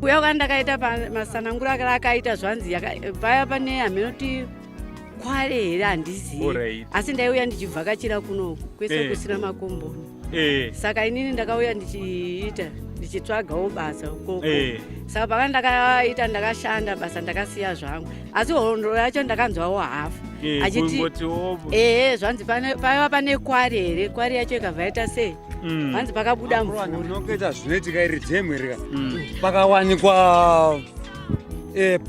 kuya kwandakaita masanangura akaita zvanzi paya pane amenoti kware here handizivi, asi ndaiuya ndichivhakachira kunoku kwese kusina makomboni. Saka inini ndakauya ndichitsvagawo basa ukoko. Saka pakandakaita ndakashanda basa ndakasiya zvangu, asi hondo yacho ndakanzwawo hafu achiti zvanzi paiva pane kware here, kware yacho ikabva yaita sei, vanzi pakabuda mvura. Munokuita zvinoitika iri dhemwe pakawanikwa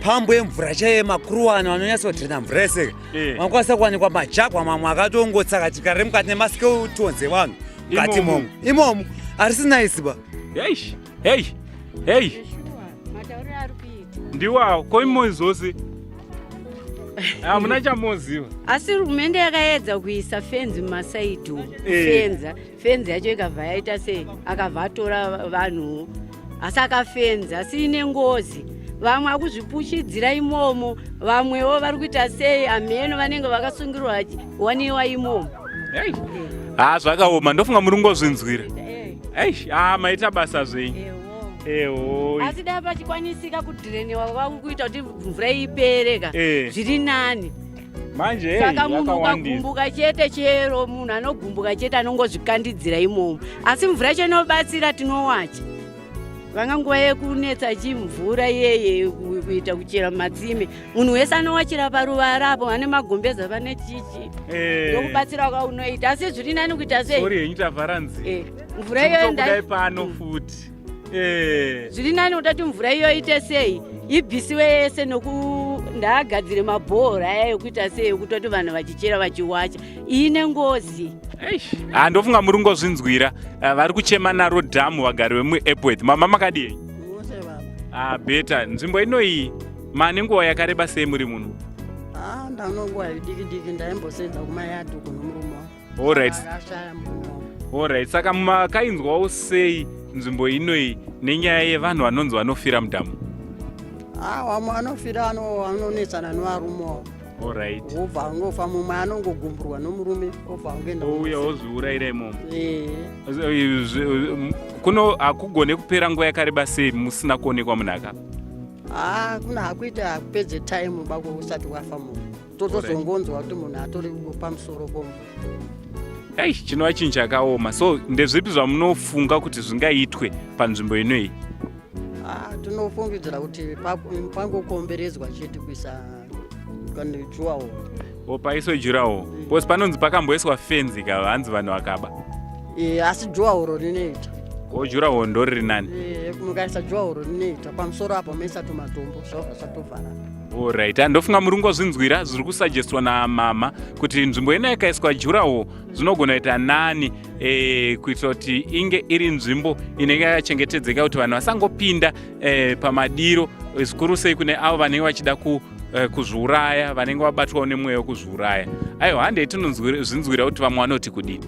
pambo yemvura chaiye makuruwana vanonyatsodhina mvura yeseka, makwanisa kuwanikwa majagwa mamwe akatongotsaka chikare mukati nemasiketonze vanhu mukati imomo harisina isiba. Ndiwawo koimozose hamuna chamoziva. Asi hurumende yakaedza kuisa fenzi mumasaidhi umu, fenzi yacho ikabva yaita sei, akabva atora vanhu asi akafenza, asi ine ngozi. Vamwe akuzvipushidzira imomo, vamwewo vari kuita sei, amheno vanenge vakasungirwa waniwa imomo. Zvakaoma, ndofunga muri ngozvinzwira. Maita basa zvenyu. Asi dai pachikwanisika kudhireniwa kwako kuita kuti mvura ipereka zviri nani. Manje saka munhu ukagumbuka chete chero, munhu anogumbuka chete anongozvikandidzira imomo, asi mvura yacho inobatsira tinowacha. Vanga nguva yekunetsa chimvura iyeye kuita kuchera matsime, munhu wese anowachira paruvara apo, vane magombeza vane chichi ndokubatsira kwaunoita, asi zviri nani kuita sei. Mvura iyo zviri nani utati mvura iyo ite sei, ibvisiwe yese ndagadzire mabhora ekuita sei ekutoti vanhu vachichera vachiwacha. Ine ngozi. Ndofunga muri ngozvinzwira vari kuchema naro dhamu vagari vemuEpworth. Mama makadii? Beta, nzvimbo inoyi mane nguva yakareba sei muri muno? Ndanonguva diki ndaimbosenza kumayadhi kunomurume. Alright, saka makainzwawo sei nzvimbo inoyi nenyaya yevanhu vanonzi vanofira mudhamu? Vamwe vanofira vanonetsana nevarume wavo. Wobva unofa, mumwe anongogumburwa nomurume wobva ungeenda ouya wozviurayira imomo. Kuno hakugone kupera nguva yakareba sei musina kuonekwa munhu akapa? Kuna hakuita hakupedze time bako usati wafa munhu, totozongonzwa kuti munhu atori pamusoro pomvura. Chinova chinhu chakaoma. So ndezvipi zvamunofunga kuti zvingaitwe panzvimbo inoyi? Tinofungidzira kuti pangokomberedzwa chete kuisa juraworo. Paiswe juraworo, because panonzi pakamboiswa fenzi hanzi vanhu vakaba. Asi juraworo rinoita. Juraworo ndoriri nani? Mukaisa juraworo rinoita pamusoro apo meisa tumatombo zvobva zvatovhara. Alright, ndofunga muri ngozvinzwira zviri kusuggestion namama kuti nzvimbo ino ikaiswa juraworo zvinogona kuita nani kuitira kuti inge iri nzvimbo inenge yakachengetedzeka kuti vanhu vasangopinda pamadiro, zvikuru sei kune avo vanenge vachida kuzviuraya, vanenge vabatwawo nemweya wekuzviuraya. Aiwa, handei tinozvinzwira kuti vamwe vanoti kudini.